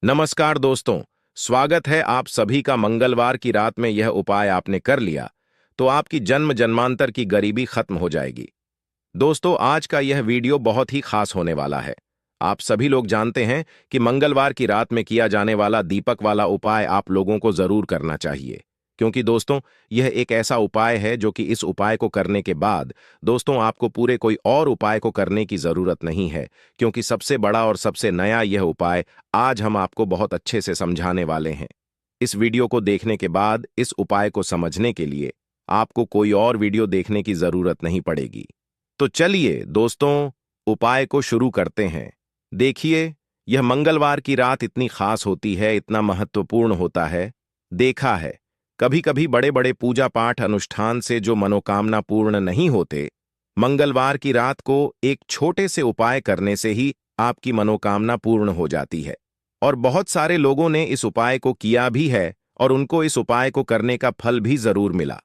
नमस्कार दोस्तों। स्वागत है आप सभी का। मंगलवार की रात में यह उपाय आपने कर लिया तो आपकी जन्म जन्मांतर की गरीबी खत्म हो जाएगी। दोस्तों, आज का यह वीडियो बहुत ही खास होने वाला है। आप सभी लोग जानते हैं कि मंगलवार की रात में किया जाने वाला दीपक वाला उपाय आप लोगों को जरूर करना चाहिए, क्योंकि दोस्तों यह एक ऐसा उपाय है जो कि इस उपाय को करने के बाद दोस्तों आपको पूरे कोई और उपाय को करने की जरूरत नहीं है, क्योंकि सबसे बड़ा और सबसे नया यह उपाय आज हम आपको बहुत अच्छे से समझाने वाले हैं। इस वीडियो को देखने के बाद इस उपाय को समझने के लिए आपको कोई और वीडियो देखने की जरूरत नहीं पड़ेगी। तो चलिए दोस्तों, उपाय को शुरू करते हैं। देखिए, यह मंगलवार की रात इतनी खास होती है, इतना महत्वपूर्ण होता है। देखा है, कभी कभी बड़े बड़े पूजा पाठ अनुष्ठान से जो मनोकामना पूर्ण नहीं होते, मंगलवार की रात को एक छोटे से उपाय करने से ही आपकी मनोकामना पूर्ण हो जाती है। और बहुत सारे लोगों ने इस उपाय को किया भी है और उनको इस उपाय को करने का फल भी जरूर मिला।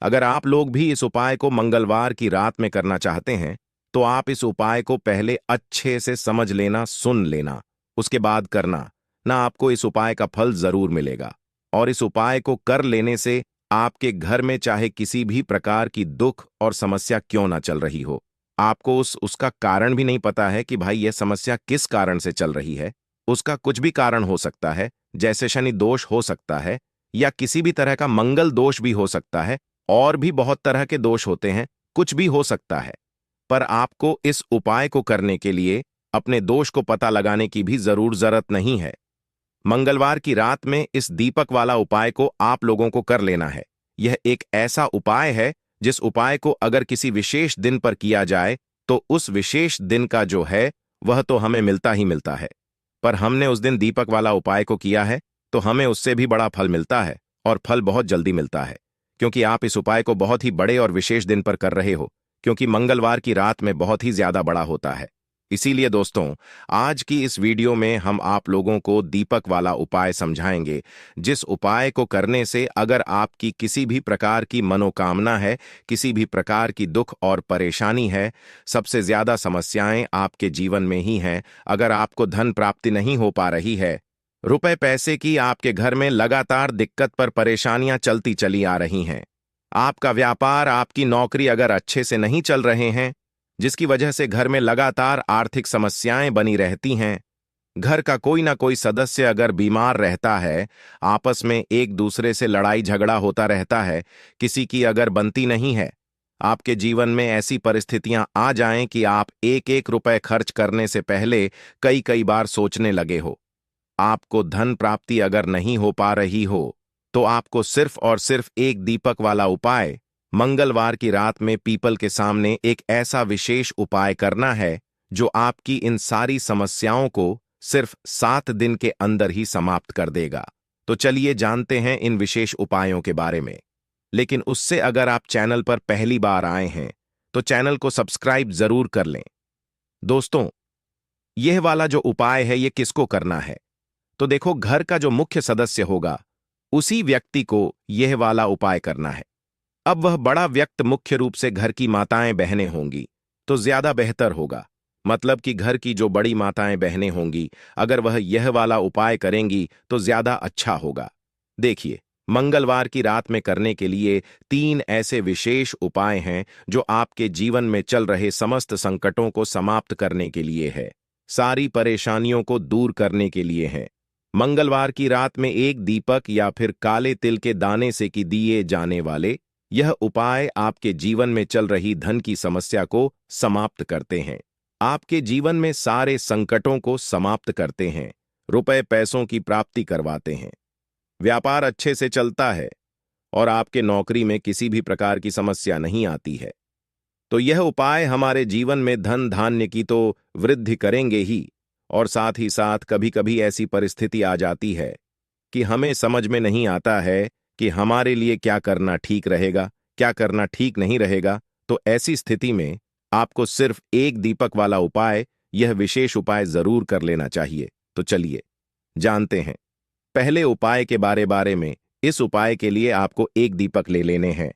अगर आप लोग भी इस उपाय को मंगलवार की रात में करना चाहते हैं तो आप इस उपाय को पहले अच्छे से समझ लेना, सुन लेना, उसके बाद करना ना। आपको इस उपाय का फल जरूर मिलेगा। और इस उपाय को कर लेने से आपके घर में चाहे किसी भी प्रकार की दुख और समस्या क्यों ना चल रही हो, आपको उसका कारण भी नहीं पता है कि भाई यह समस्या किस कारण से चल रही है। उसका कुछ भी कारण हो सकता है, जैसे शनि दोष हो सकता है या किसी भी तरह का मंगल दोष भी हो सकता है, और भी बहुत तरह के दोष होते हैं, कुछ भी हो सकता है। पर आपको इस उपाय को करने के लिए अपने दोष को पता लगाने की भी जरूरत नहीं है। मंगलवार की रात में इस दीपक वाला उपाय को आप लोगों को कर लेना है। यह एक ऐसा उपाय है जिस उपाय को अगर किसी विशेष दिन पर किया जाए तो उस विशेष दिन का जो है वह तो हमें मिलता ही मिलता है। पर हमने उस दिन दीपक वाला उपाय को किया है तो हमें उससे भी बड़ा फल मिलता है, और फल बहुत जल्दी मिलता है, क्योंकि आप इस उपाय को बहुत ही बड़े और विशेष दिन पर कर रहे हो, क्योंकि मंगलवार की रात में बहुत ही ज्यादा बड़ा होता है। इसीलिए दोस्तों, आज की इस वीडियो में हम आप लोगों को दीपक वाला उपाय समझाएंगे, जिस उपाय को करने से अगर आपकी किसी भी प्रकार की मनोकामना है, किसी भी प्रकार की दुख और परेशानी है, सबसे ज्यादा समस्याएं आपके जीवन में ही हैं। अगर आपको धन प्राप्ति नहीं हो पा रही है, रुपए पैसे की आपके घर में लगातार दिक्कत पर परेशानियां चलती चली आ रही हैं, आपका व्यापार, आपकी नौकरी अगर अच्छे से नहीं चल रहे हैं, जिसकी वजह से घर में लगातार आर्थिक समस्याएं बनी रहती हैं, घर का कोई ना कोई सदस्य अगर बीमार रहता है, आपस में एक दूसरे से लड़ाई झगड़ा होता रहता है, किसी की अगर बनती नहीं है, आपके जीवन में ऐसी परिस्थितियां आ जाएं कि आप एक एक रुपए खर्च करने से पहले कई कई बार सोचने लगे हो, आपको धन प्राप्ति अगर नहीं हो पा रही हो, तो आपको सिर्फ और सिर्फ एक दीपक वाला उपाय मंगलवार की रात में पीपल के सामने एक ऐसा विशेष उपाय करना है जो आपकी इन सारी समस्याओं को सिर्फ 7 दिन के अंदर ही समाप्त कर देगा। तो चलिए जानते हैं इन विशेष उपायों के बारे में। लेकिन उससे अगर आप चैनल पर पहली बार आए हैं तो चैनल को सब्सक्राइब जरूर कर लें। दोस्तों, यह वाला जो उपाय है ये किसको करना है? तो देखो, घर का जो मुख्य सदस्य होगा उसी व्यक्ति को यह वाला उपाय करना है। अब वह बड़ा व्यक्ति मुख्य रूप से घर की माताएं बहनें होंगी तो ज्यादा बेहतर होगा। मतलब कि घर की जो बड़ी माताएं बहनें होंगी, अगर वह यह वाला उपाय करेंगी तो ज्यादा अच्छा होगा। देखिए, मंगलवार की रात में करने के लिए 3 ऐसे विशेष उपाय हैं जो आपके जीवन में चल रहे समस्त संकटों को समाप्त करने के लिए है, सारी परेशानियों को दूर करने के लिए है। मंगलवार की रात में एक दीपक या फिर काले तिल के दाने से की दिए जाने वाले यह उपाय आपके जीवन में चल रही धन की समस्या को समाप्त करते हैं, आपके जीवन में सारे संकटों को समाप्त करते हैं, रुपए पैसों की प्राप्ति करवाते हैं, व्यापार अच्छे से चलता है और आपके नौकरी में किसी भी प्रकार की समस्या नहीं आती है। तो यह उपाय हमारे जीवन में धन धान्य की तो वृद्धि करेंगे ही, और साथ ही साथ कभी कभी ऐसी परिस्थिति आ जाती है कि हमें समझ में नहीं आता है कि हमारे लिए क्या करना ठीक रहेगा, क्या करना ठीक नहीं रहेगा। तो ऐसी स्थिति में आपको सिर्फ एक दीपक वाला उपाय, यह विशेष उपाय जरूर कर लेना चाहिए। तो चलिए जानते हैं पहले उपाय के बारे में। इस उपाय के लिए आपको एक दीपक ले लेने हैं।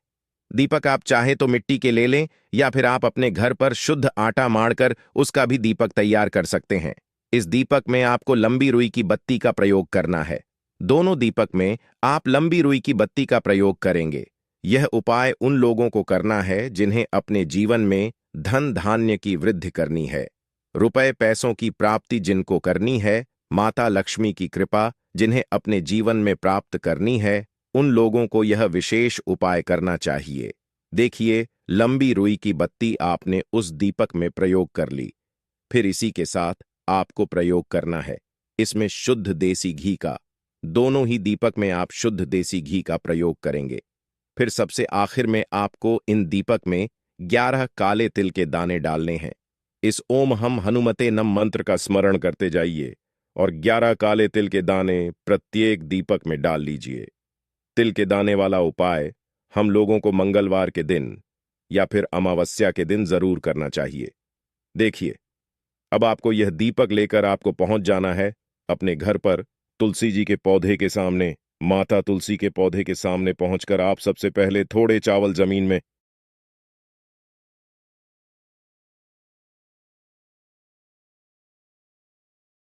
दीपक आप चाहे तो मिट्टी के ले लें या फिर आप अपने घर पर शुद्ध आटा माड़कर उसका भी दीपक तैयार कर सकते हैं। इस दीपक में आपको लंबी रुई की बत्ती का प्रयोग करना है। दोनों दीपक में आप लंबी रुई की बत्ती का प्रयोग करेंगे। यह उपाय उन लोगों को करना है जिन्हें अपने जीवन में धन धान्य की वृद्धि करनी है, रुपए पैसों की प्राप्ति जिनको करनी है, माता लक्ष्मी की कृपा जिन्हें अपने जीवन में प्राप्त करनी है, उन लोगों को यह विशेष उपाय करना चाहिए। देखिए, लंबी रुई की बत्ती आपने उस दीपक में प्रयोग कर ली। फिर इसी के साथ आपको प्रयोग करना है इसमें शुद्ध देसी घी का। दोनों ही दीपक में आप शुद्ध देसी घी का प्रयोग करेंगे। फिर सबसे आखिर में आपको इन दीपक में 11 काले तिल के दाने डालने हैं। इस ओम हम हनुमते नम मंत्र का स्मरण करते जाइए और 11 काले तिल के दाने प्रत्येक दीपक में डाल लीजिए। तिल के दाने वाला उपाय हम लोगों को मंगलवार के दिन या फिर अमावस्या के दिन जरूर करना चाहिए। देखिए, अब आपको यह दीपक लेकर आपको पहुंच जाना है अपने घर पर तुलसी जी के पौधे के सामने। माता तुलसी के पौधे के सामने पहुंचकर आप सबसे पहले थोड़े चावल जमीन में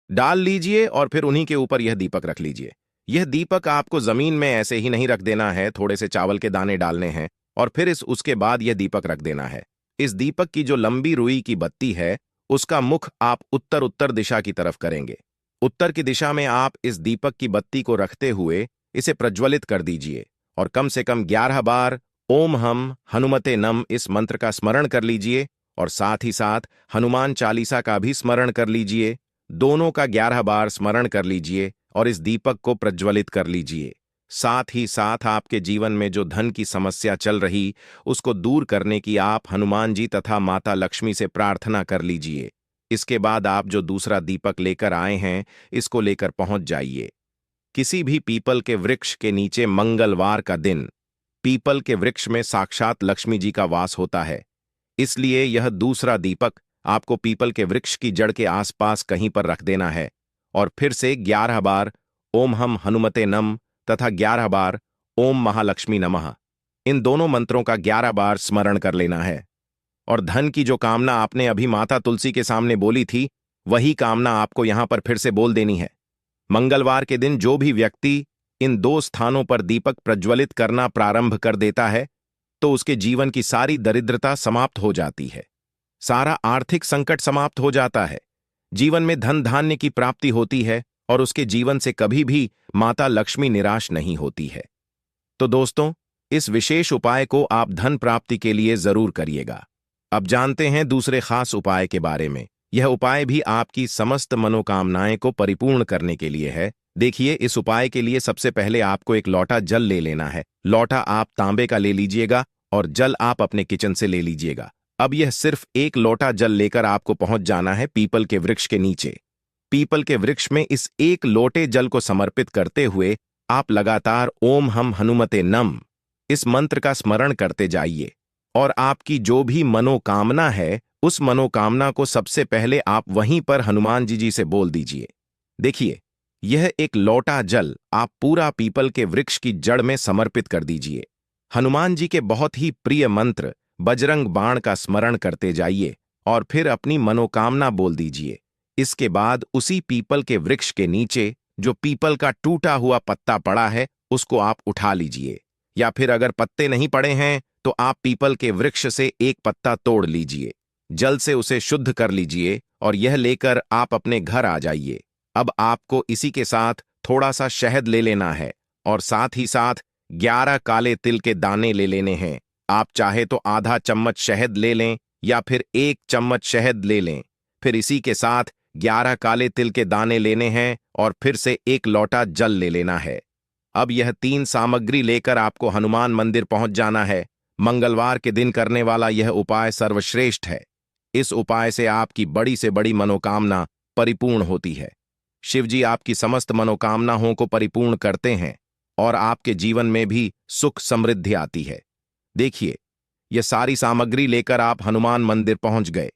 डाल लीजिए और फिर उन्हीं के ऊपर यह दीपक रख लीजिए। यह दीपक आपको जमीन में ऐसे ही नहीं रख देना है, थोड़े से चावल के दाने डालने हैं और फिर उसके बाद यह दीपक रख देना है। इस दीपक की जो लंबी रुई की बत्ती है उसका मुख आप उत्तर उत्तर दिशा की तरफ करेंगे। उत्तर की दिशा में आप इस दीपक की बत्ती को रखते हुए इसे प्रज्वलित कर दीजिए और कम से कम 11 बार ओम हम हनुमते नम इस मंत्र का स्मरण कर लीजिए और साथ ही साथ हनुमान चालीसा का भी स्मरण कर लीजिए। दोनों का 11 बार स्मरण कर लीजिए और इस दीपक को प्रज्वलित कर लीजिए। साथ ही साथ आपके जीवन में जो धन की समस्या चल रही उसको दूर करने की आप हनुमान जी तथा माता लक्ष्मी से प्रार्थना कर लीजिए। इसके बाद आप जो दूसरा दीपक लेकर आए हैं इसको लेकर पहुंच जाइए किसी भी पीपल के वृक्ष के नीचे। मंगलवार का दिन पीपल के वृक्ष में साक्षात लक्ष्मी जी का वास होता है, इसलिए यह दूसरा दीपक आपको पीपल के वृक्ष की जड़ के आसपास कहीं पर रख देना है और फिर से 11 बार ओम हम हनुमते नम तथा 11 बार ओम महालक्ष्मी नमः इन दोनों मंत्रों का 11 बार स्मरण कर लेना है। और धन की जो कामना आपने अभी माता तुलसी के सामने बोली थी वही कामना आपको यहां पर फिर से बोल देनी है। मंगलवार के दिन जो भी व्यक्ति इन दो स्थानों पर दीपक प्रज्वलित करना प्रारंभ कर देता है तो उसके जीवन की सारी दरिद्रता समाप्त हो जाती है, सारा आर्थिक संकट समाप्त हो जाता है, जीवन में धन धान्य की प्राप्ति होती है और उसके जीवन से कभी भी माता लक्ष्मी निराश नहीं होती है। तो दोस्तों, इस विशेष उपाय को आप धन प्राप्ति के लिए जरूर करिएगा। अब जानते हैं दूसरे खास उपाय के बारे में। यह उपाय भी आपकी समस्त मनोकामनाएं को परिपूर्ण करने के लिए है। देखिए, इस उपाय के लिए सबसे पहले आपको एक लोटा जल ले लेना है। लोटा आप तांबे का ले लीजिएगा और जल आप अपने किचन से ले लीजिएगा। अब यह सिर्फ एक लोटा जल लेकर आपको पहुंच जाना है पीपल के वृक्ष के नीचे। पीपल के वृक्ष में इस एक लोटे जल को समर्पित करते हुए आप लगातार ओम हम हनुमते नम इस मंत्र का स्मरण करते जाइए और आपकी जो भी मनोकामना है उस मनोकामना को सबसे पहले आप वहीं पर हनुमान जी से बोल दीजिए। देखिए, यह एक लोटा जल आप पूरा पीपल के वृक्ष की जड़ में समर्पित कर दीजिए। हनुमान जी के बहुत ही प्रिय मंत्र बजरंग बाण का स्मरण करते जाइए और फिर अपनी मनोकामना बोल दीजिए। इसके बाद उसी पीपल के वृक्ष के नीचे जो पीपल का टूटा हुआ पत्ता पड़ा है उसको आप उठा लीजिए, या फिर अगर पत्ते नहीं पड़े हैं तो आप पीपल के वृक्ष से एक पत्ता तोड़ लीजिए, जल से उसे शुद्ध कर लीजिए और यह लेकर आप अपने घर आ जाइए। अब आपको इसी के साथ थोड़ा सा शहद ले लेना है और साथ ही साथ 11 काले तिल के दाने ले लेने हैं। आप चाहे तो आधा चम्मच शहद ले लें या फिर 1 चम्मच शहद ले लें। फिर इसी के साथ 11 काले तिल के दाने लेने हैं और फिर से एक लोटा जल ले लेना है। अब यह 3 सामग्री लेकर आपको हनुमान मंदिर पहुंच जाना है। मंगलवार के दिन करने वाला यह उपाय सर्वश्रेष्ठ है। इस उपाय से आपकी बड़ी से बड़ी मनोकामना परिपूर्ण होती है। शिवजी आपकी समस्त मनोकामनाओं को परिपूर्ण करते हैं और आपके जीवन में भी सुख समृद्धि आती है। देखिए, यह सारी सामग्री लेकर आप हनुमान मंदिर पहुंच गए।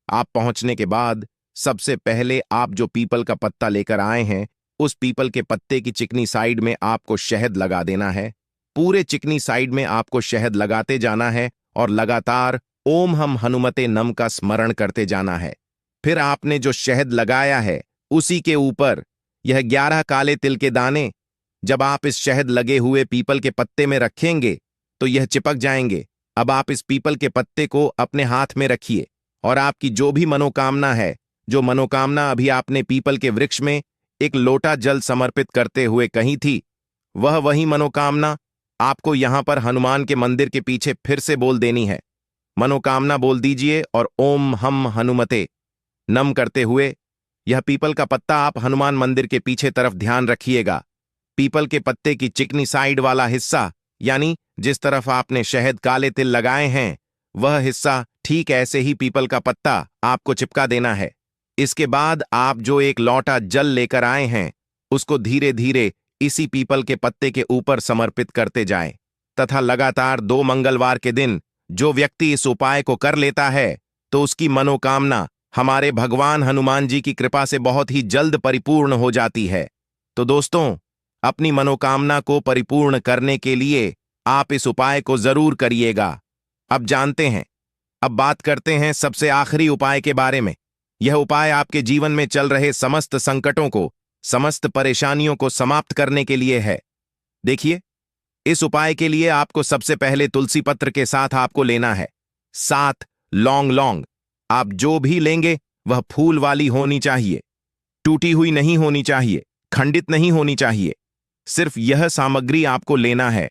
आप पहुंचने के बाद सबसे पहले आप जो पीपल का पत्ता लेकर आए हैं उस पीपल के पत्ते की चिकनी साइड में आपको शहद लगा देना है। पूरे चिकनी साइड में आपको शहद लगाते जाना है और लगातार ओम हम हनुमते नम का स्मरण करते जाना है। फिर आपने जो शहद लगाया है उसी के ऊपर यह 11 काले तिल के दाने जब आप इस शहद लगे हुए पीपल के पत्ते में रखेंगे तो यह चिपक जाएंगे। अब आप इस पीपल के पत्ते को अपने हाथ में रखिए और आपकी जो भी मनोकामना है, जो मनोकामना अभी आपने पीपल के वृक्ष में एक लोटा जल समर्पित करते हुए कही थी, वह वही मनोकामना आपको यहां पर हनुमान के मंदिर के पीछे फिर से बोल देनी है। मनोकामना बोल दीजिए और ओम हम हनुमते नम करते हुए यह पीपल का पत्ता आप हनुमान मंदिर के पीछे तरफ ध्यान रखिएगा। पीपल के पत्ते की चिकनी साइड वाला हिस्सा, यानी जिस तरफ आपने शहद काले तिल लगाए हैं, वह हिस्सा ठीक ऐसे ही पीपल का पत्ता आपको चिपका देना है। इसके बाद आप जो एक लौटा जल लेकर आए हैं उसको धीरे धीरे इसी पीपल के पत्ते के ऊपर समर्पित करते जाएं तथा लगातार 2 मंगलवार के दिन जो व्यक्ति इस उपाय को कर लेता है तो उसकी मनोकामना हमारे भगवान हनुमान जी की कृपा से बहुत ही जल्द परिपूर्ण हो जाती है। तो दोस्तों, अपनी मनोकामना को परिपूर्ण करने के लिए आप इस उपाय को जरूर करिएगा। अब बात करते हैं सबसे आखिरी उपाय के बारे में। यह उपाय आपके जीवन में चल रहे समस्त संकटों को, समस्त परेशानियों को समाप्त करने के लिए है। देखिए, इस उपाय के लिए आपको सबसे पहले तुलसी पत्र के साथ आपको लेना है 7 लौंग। आप जो भी लेंगे वह फूल वाली होनी चाहिए, टूटी हुई नहीं होनी चाहिए, खंडित नहीं होनी चाहिए। सिर्फ यह सामग्री आपको लेना है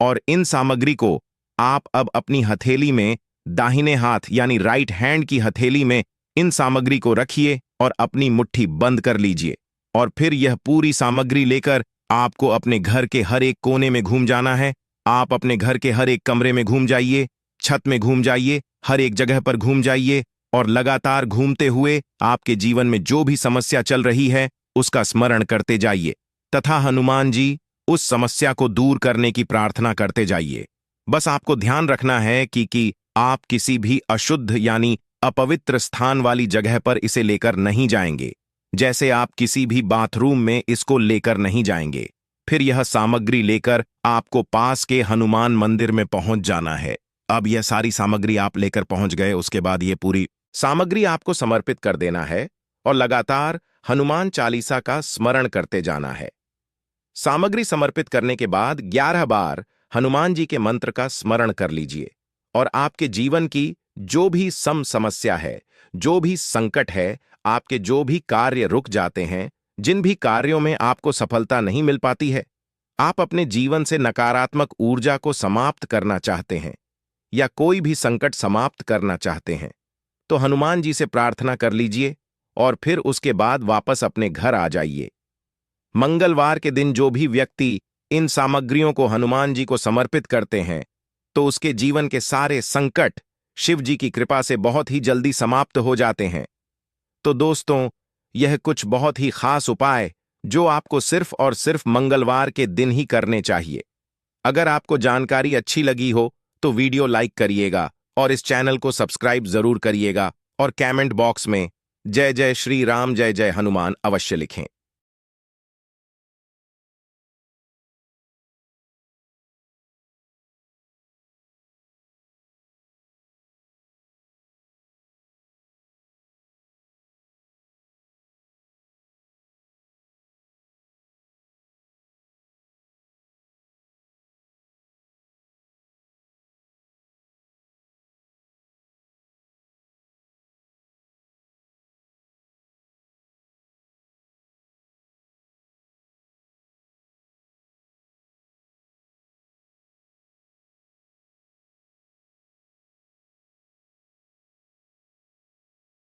और इन सामग्री को आप अब अपनी हथेली में दाहिने हाथ यानी राइट हैंड की हथेली में इन सामग्री को रखिए और अपनी मुट्ठी बंद कर लीजिए। और फिर यह पूरी सामग्री लेकर आपको अपने घर के हर एक कोने में घूम जाना है। आप अपने घर के हर एक कमरे में घूम जाइए, छत में घूम जाइए, हर एक जगह पर घूम जाइए और लगातार घूमते हुए आपके जीवन में जो भी समस्या चल रही है उसका स्मरण करते जाइए तथा हनुमान जी उस समस्या को दूर करने की प्रार्थना करते जाइए। बस आपको ध्यान रखना है कि आप किसी भी अशुद्ध यानी अपवित्र स्थान वाली जगह पर इसे लेकर नहीं जाएंगे। जैसे आप किसी भी बाथरूम में इसको लेकर नहीं जाएंगे। फिर यह सामग्री लेकर आपको पास के हनुमान मंदिर में पहुंच जाना है। अब यह सारी सामग्री आप लेकर पहुंच गए, उसके बाद ये पूरी सामग्री आपको समर्पित कर देना है और लगातार हनुमान चालीसा का स्मरण करते जाना है। सामग्री समर्पित करने के बाद 11 बार हनुमान जी के मंत्र का स्मरण कर लीजिए और आपके जीवन की जो भी समस्या है, जो भी संकट है, आपके जो भी कार्य रुक जाते हैं, जिन भी कार्यों में आपको सफलता नहीं मिल पाती है, आप अपने जीवन से नकारात्मक ऊर्जा को समाप्त करना चाहते हैं या कोई भी संकट समाप्त करना चाहते हैं, तो हनुमान जी से प्रार्थना कर लीजिए और फिर उसके बाद वापस अपने घर आ जाइए। मंगलवार के दिन जो भी व्यक्ति इन सामग्रियों को हनुमान जी को समर्पित करते हैं तो उसके जीवन के सारे संकट शिव जी की कृपा से बहुत ही जल्दी समाप्त हो जाते हैं। तो दोस्तों, यह कुछ बहुत ही खास उपाय जो आपको सिर्फ और सिर्फ मंगलवार के दिन ही करने चाहिए। अगर आपको जानकारी अच्छी लगी हो तो वीडियो लाइक करिएगा और इस चैनल को सब्सक्राइब जरूर करिएगा और कमेंट बॉक्स में जय जय श्री राम, जय जय हनुमान अवश्य लिखें।